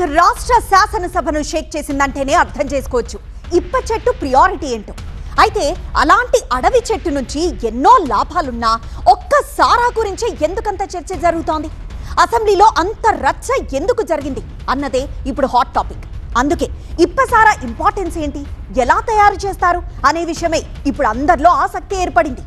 రాష్ట్ర శాసనసభను షేక్ చేసిందంటేనే అర్థం చేసుకోవచ్చు ఇప్ప చెట్టు ప్రియారిటీ ఏంటో. అయితే అలాంటి అడవి చెట్టు నుంచి ఎన్నో లాభాలున్నా ఒక్క సారా గురించి ఎందుకంత చర్చ జరుగుతోంది? అసెంబ్లీలో అంత రచ్చ ఎందుకు జరిగింది అన్నదే ఇప్పుడు హాట్ టాపిక్. అందుకే ఇప్ప సారా ఇంపార్టెన్స్ ఏంటి, ఎలా తయారు చేస్తారు అనే విషయమే ఇప్పుడు అందరిలో ఆసక్తి ఏర్పడింది.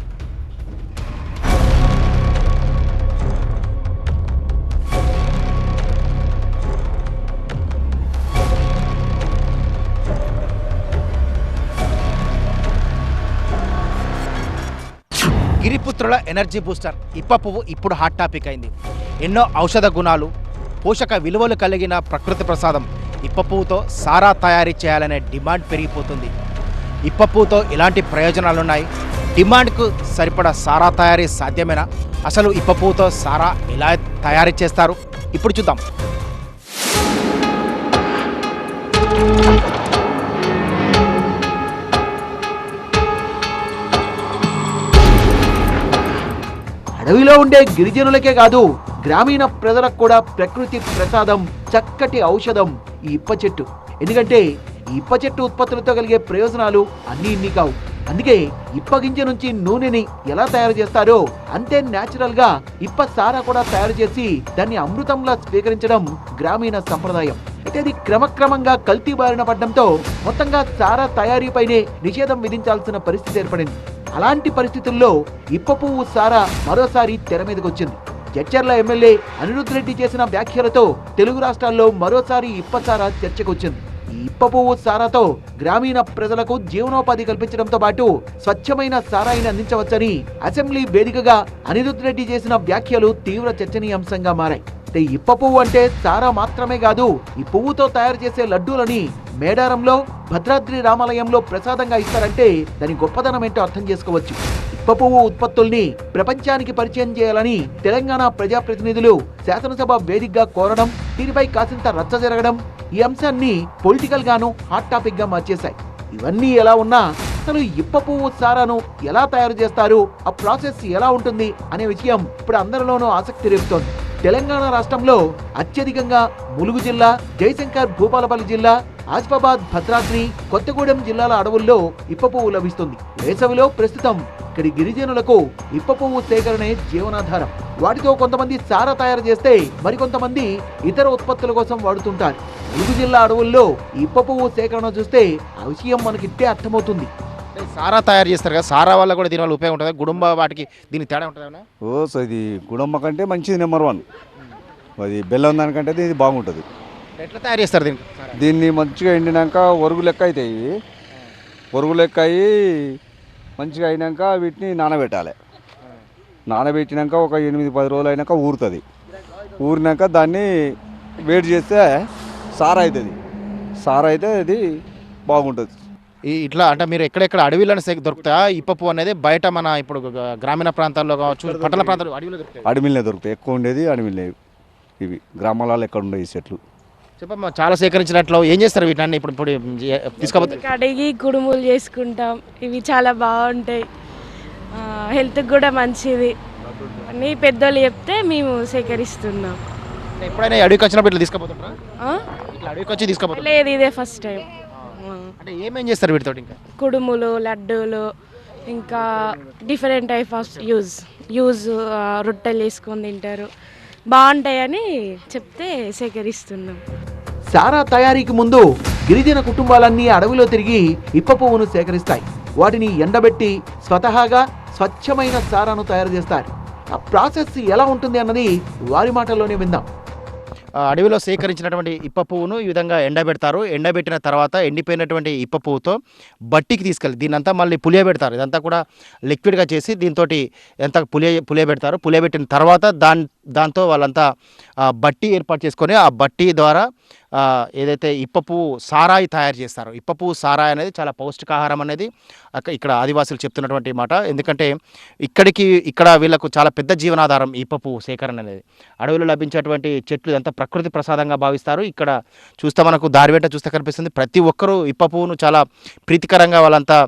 గిరిపుత్రుల ఎనర్జీ బూస్టర్ ఇప్ప పువ్వు ఇప్పుడు హాట్ టాపిక్ అయింది. ఎన్నో ఔషధ గుణాలు, పోషక విలువలు కలిగిన ప్రకృతి ప్రసాదం ఇప్ప పువ్వుతో సారా తయారీ చేయాలనే డిమాండ్ పెరిగిపోతుంది. ఇప్ప పువ్వుతో ఇలాంటి ప్రయోజనాలున్నాయి. డిమాండ్కు సరిపడా సారా తయారీ సాధ్యమేనా? అసలు ఇప్ప పువ్వుతో సారా ఎలా తయారీ చేస్తారు ఇప్పుడు చూద్దాం. అడవిలో ఉండే గిరిజనులకే కాదు, గ్రామీణ ప్రజలకు కూడా ప్రకృతి ప్రసాదం, చక్కటి ఔషధం ఈ ఇప్ప చెట్టు. ఎందుకంటే ఈ ఇప్ప చెట్టు ఉత్పత్తులతో కలిగే ప్రయోజనాలు అన్నీ ఇన్ని కావు. అందుకే ఇప్ప గింజ నుంచి నూనెని ఎలా తయారు చేస్తారో అంతే న్యాచురల్ గా ఇప్ప సారా కూడా తయారు చేసి దాన్ని అమృతంలా స్వీకరించడం గ్రామీణ సంప్రదాయం. అయితే అది క్రమక్రమంగా కల్తీ బారిన పడడంతో మొత్తంగా సారా తయారీపైనే నిషేధం విధించాల్సిన పరిస్థితి ఏర్పడింది. అలాంటి పరిస్థితుల్లో ఇప్ప పువ్వు సారా మరోసారి తెర మీదకి వచ్చింది. జడ్చర్ల ఎమ్మెల్యే అనిరుద్ రెడ్డి చేసిన వ్యాఖ్యలతో తెలుగు రాష్ట్రాల్లో మరోసారి ఇప్ప సారా చర్చకొచ్చింది. ఈ ఇప్ప పువ్వు సారాతో గ్రామీణ ప్రజలకు జీవనోపాధి కల్పించడంతో పాటు స్వచ్ఛమైన సారాయిని అందించవచ్చని అసెంబ్లీ వేదికగా అనిరుద్ రెడ్డి చేసిన వ్యాఖ్యలు తీవ్ర చర్చనీయాంశంగా మారాయి. ఇప్ప పువ్వు అంటే సారా మాత్రమే కాదు, ఈ పువ్వుతో తయారు చేసే లడ్డూలని మేడారంలో, భద్రాద్రి రామాలయంలో ప్రసాదంగా ఇస్తారంటే దాని గొప్పదనం ఏంటో అర్థం చేసుకోవచ్చు. ఇప్ప పువ్వు ఉత్పత్తుల్ని ప్రపంచానికి పరిచయం చేయాలని తెలంగాణ ప్రజాప్రతినిధులు శాసనసభ వేదికగా కోరడం, దీనిపై కాసింత రచ్చ జరగడం ఈ అంశాన్ని పొలిటికల్ గాను హాట్ టాపిక్ గా మార్చేశాయి. ఇవన్నీ ఎలా ఉన్నా అసలు ఇప్ప పువ్వు సారాను ఎలా తయారు చేస్తారు, ఆ ప్రాసెస్ ఎలా ఉంటుంది అనే విషయం ఇప్పుడు అందరిలోనూ ఆసక్తి రేపుతోంది. తెలంగాణ రాష్ట్రంలో అత్యధికంగా ములుగు జిల్లా, జయశంకర్ భూపాలపల్లి జిల్లా, ఆసిఫాబాద్, భద్రాద్రి, కొత్తగూడెం జిల్లాల అడవుల్లో ఇప్ప పువ్వు లభిస్తుంది. వేసవిలో ప్రస్తుతం ఇక్కడి గిరిజనులకు ఇప్ప పువ్వు సేకరణే జీవనాధారం. వాటితో కొంతమంది సారా తయారు చేస్తే మరికొంతమంది ఇతర ఉత్పత్తుల కోసం వాడుతుంటారు. ములుగు జిల్లా అడవుల్లో ఇప్ప పువ్వు సేకరణ చూస్తే ఆ విషయం మనకిట్టే అర్థమవుతుంది. సారా తయారు చేస్తారు కదా, సారా వల్ల కూడా దీనివల్ల ఉపయోగం ఉంటుంది. గుడుంబ వాటికి దీనికి తేడా ఉంటుందా? సో ఇది గుడుంబ కంటే మంచిది నెంబర్ 1. అది బెల్లం దానికంటే ఇది బాగుంటుంది. ఎట్లా తయారు చేస్తారు దీన్ని మంచిగా ఎండినాక ఒరుగు లెక్క అవుతాయి. ఒరుగు లెక్క అయ్యి మంచిగా అయినాక వీటిని నానబెట్టాలి. నానబెట్టినాక ఒక 8-10 రోజులు అయినాక ఊరుతుంది. ఊరినాక దాన్ని వేడి చేస్తే సారా అవుతుంది. సారా అయితే అది బాగుంటుంది. ఇట్లా అంటే మీరు ఎక్కడెక్కడ అడవిలో దొరుకుతాయా ఇప్ప పువ్వు అనేది? బయట మన ఇప్పుడు గ్రామీణ ప్రాంతాల్లో కావచ్చు, పట్టణ ప్రాంతాల్లో అడవిలో దొరుకుతాయి. అడవిలో దొరుకుతాయి, ఎక్కువ ఉండేది అడవిలో. ఇవి గ్రామాలలో ఎక్కడ ఉండే ఈ చెట్లు చెప్పమ్మా. చాలా సేకరించినట్లు ఏం చేస్తారు వీటిని? ఇప్పుడు తీసుకోపోతే కడిగి కుడుములు చేసుకుంటాం. ఇవి చాలా బాగుంటాయి, హెల్త్కి కూడా మంచిది అని పెద్దోళ్ళు చెప్తే మేము సేకరిస్తున్నాం. ఎప్పుడైనా అడవికి వచ్చినప్పుడు ఇట్లా తీసుకుపోతుంటారా? ఇట్లా అడవికి వచ్చి తీసుకుపోతాం? లేదు, ఇదే ఫస్ట్ టైం. అంటే ఏమేం చేస్తారు వీటితో? ఇంకా కుడుములు, లడ్డూలు, ఇంకా డిఫరెంట్ టైప్ ఆఫ్ యూజ్ రొట్టెలు వేసుకొని తింటారు, బాగుంటాయని చెప్తే సేకరిస్తున్నాం. సారా తయారీకి ముందు గిరిజన కుటుంబాలన్నీ అడవిలో తిరిగి ఇప్ప పువ్వును సేకరిస్తాయి. వాటిని ఎండబెట్టి స్వతహాగా స్వచ్ఛమైన సారాను తయారు చేస్తారు. ఆ ప్రాసెస్ ఎలా ఉంటుంది అన్నది వారి మాటల్లోనే విందాం. అడవిలో సేకరించినటువంటి ఇప్ప పువ్వును ఈ విధంగా ఎండబెడతారు. ఎండబెట్టిన తర్వాత ఎండిపోయినటువంటి ఇప్ప పువ్వుతో బట్టికి తీసుకెళ్ళి దీనంతా మళ్ళీ పులియబెడతారు. ఇదంతా కూడా లిక్విడ్గా చేసి దీంతో ఎంత పులియబెడతారు. పులియబెట్టిన తర్వాత దాంతో వాళ్ళంతా బట్టి ఏర్పాటు చేసుకొని ఆ బట్టి ద్వారా ఏదైతే ఇప్ప పువ్వు సారాయి తయారు చేస్తారో, ఇప్ప పువ్వు సారాయి అనేది చాలా పౌష్టికాహారం అనేది ఇక్కడ ఆదివాసులు చెప్తున్నటువంటి మాట. ఎందుకంటే ఇక్కడ వీళ్ళకు చాలా పెద్ద జీవనాధారం ఇప్ప పువ్వు సేకరణ అనేది. అడవిలో లభించేటువంటి చెట్లు ఇదంతా ప్రకృతి ప్రసాదంగా భావిస్తారు. ఇక్కడ చూస్తే మనకు దారి వెంట చూస్తే కనిపిస్తుంది, ప్రతి ఒక్కరూ ఇప్ప పువ్వును చాలా ప్రీతికరంగా వాళ్ళంతా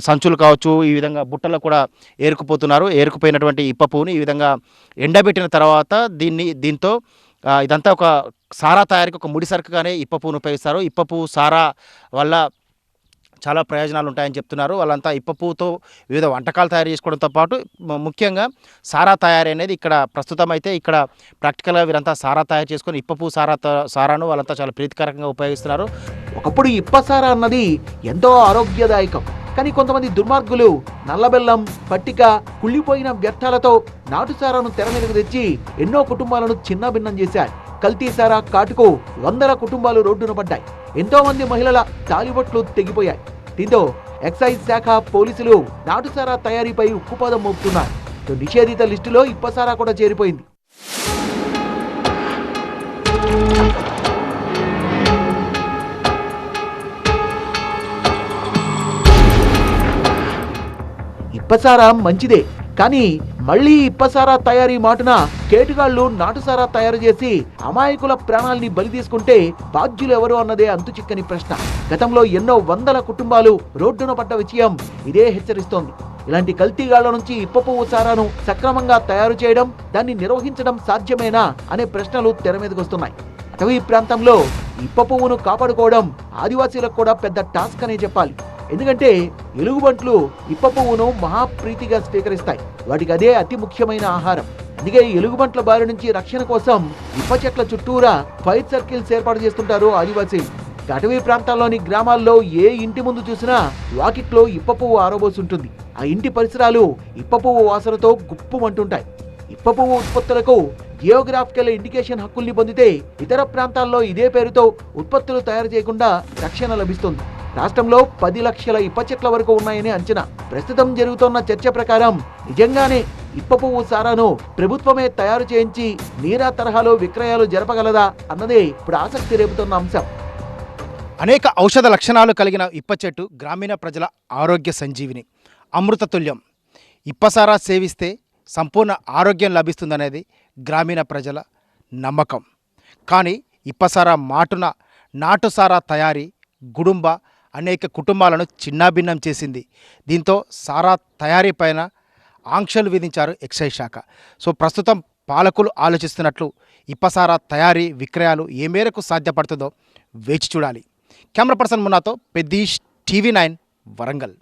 సంచులు కావచ్చు, ఈ విధంగా బుట్టలో కూడా ఏరుకుపోతున్నారు. ఏరుకుపోయినటువంటి ఇప్ప పువ్వుని ఈ విధంగా ఎండబెట్టిన తర్వాత దీంతో ఇదంతా ఒక సారా తయారీకి ఒక ముడి సరుకుగానే ఇప్ప పువ్వును ఉపయోగిస్తారు. ఇప్ప పువ్వు సారా వల్ల చాలా ప్రయోజనాలు ఉంటాయని చెప్తున్నారు. వాళ్ళంతా ఇప్ప పువ్వుతో వివిధ వంటకాలు తయారు చేసుకోవడంతో పాటు ముఖ్యంగా సారా తయారీ అనేది ఇక్కడ ప్రస్తుతం అయితే ఇక్కడ ప్రాక్టికల్గా వీరంతా సారా తయారు చేసుకొని ఇప్ప పువ్వు సారాను వాళ్ళంతా చాలా ప్రీతికరంగా ఉపయోగిస్తున్నారు. ఒకప్పుడు ఇప్పసారా అన్నది ఎంతో ఆరోగ్యదాయకం. కానీ కొంతమంది దుర్మార్గులు నల్లబెల్లం, పట్టిక, కుళ్ళిపోయిన వ్యర్థాలతో నాటుసారాను తెర మీదకు తెచ్చి ఎన్నో కుటుంబాలను చిన్నాభిన్నం చేశారు. కల్తీ సారా కాటుకు వందల కుటుంబాలు రోడ్డున పడ్డాయి. ఎంతో మంది మహిళల తాలిబొట్లు తెగిపోయాయి. దీంతో ఎక్సైజ్ శాఖ, పోలీసులు నాటుసారా తయారీపై ఉక్కుపాదం మోపుతున్నారు. నిషేధిత లిస్టులో ఇప్పసారా కూడా చేరిపోయింది. ఇప్పసారా మంచిదే, కానీ మళ్ళీ ఇప్పసారా తయారీ మాటున కేటుగాళ్లు నాటుసారా తయారు చేసి అమాయకుల ప్రాణాల్ని బలి తీసుకుంటే బాధ్యులు ఎవరు అన్నదే అంతు చిక్కని ప్రశ్న. గతంలో ఎన్నో వందల కుటుంబాలు రోడ్డున పడ్డ విషయం ఇదే హెచ్చరిస్తోంది. ఇలాంటి కల్తీగాళ్ల నుంచి ఇప్ప పువ్వు సారాను సక్రమంగా తయారు చేయడం, దాన్ని నిర్వహించడం సాధ్యమేనా అనే ప్రశ్నలు తెర మీదకి వస్తున్నాయి. అటవీ ప్రాంతంలో ఇప్ప పువ్వును కాపాడుకోవడం ఆదివాసీలకు కూడా పెద్ద టాస్క్ అనే చెప్పాలి. ఎందుకంటే ఎలుగుబంట్లు ఇప్ప పువ్వును మహాప్రీతిగా స్వీకరిస్తాయి. వాటికి అదే అతి ముఖ్యమైన ఆహారం. అందుకే ఎలుగుబంట్ల బారి నుంచి రక్షణ కోసం ఇప్ప చెట్ల చుట్టూరా ఫైర్ సర్కిల్స్ ఏర్పాటు చేస్తుంటారు ఆదివాసీలు. అటవీ ప్రాంతాల్లోని గ్రామాల్లో ఏ ఇంటి ముందు చూసినా వాకిట్లో ఇప్ప పువ్వు ఆరబోసుంటుంది. ఆ ఇంటి పరిసరాలు ఇప్ప పువ్వు వాసనతో గుప్పుమంటుంటాయి. ఇప్ప పువ్వు ఉత్పత్తులకు జియోగ్రాఫికల్ ఇండికేషన్ హక్కుల్ని పొందితే ఇతర ప్రాంతాల్లో ఇదే పేరుతో ఉత్పత్తులు తయారు చేయకుండా రక్షణ లభిస్తుంది. రాష్ట్రంలో 10 లక్షల ఇప్ప చెట్ల వరకు ఉన్నాయని అంచనా. ప్రస్తుతం జరుగుతున్న చర్చ ప్రకారం నిజంగానే ఇప్ప పువ్వు సారాను ప్రభుత్వమే తయారు చేయించి నీరా తరహాలో విక్రయాలు జరపగలదా అన్నదే ఇప్పుడు ఆసక్తి రేపుతున్న అంశం. అనేక ఔషధ లక్షణాలు కలిగిన ఇప్ప చెట్టు గ్రామీణ ప్రజల ఆరోగ్య సంజీవిని, అమృతతుల్యం. ఇప్పసారా సేవిస్తే సంపూర్ణ ఆరోగ్యం లభిస్తుందనేది గ్రామీణ ప్రజల నమ్మకం. కానీ ఇప్పసారా మాటున నాటుసారా తయారీ గుడుంబ అనేక కుటుంబాలను చిన్నాభిన్నం చేసింది. దీంతో సారా తయారీ పైన ఆంక్షలు విధించారు ఎక్సైజ్ శాఖ. సో ప్రస్తుతం పాలకులు ఆలోచిస్తున్నట్లు ఇప్పసారా తయారీ విక్రయాలు ఏ మేరకు సాధ్యపడుతుందో వేచి చూడాలి. కెమెరా పర్సన్ మున్నాతో పెద్దీష్, టీవీ 9 వరంగల్.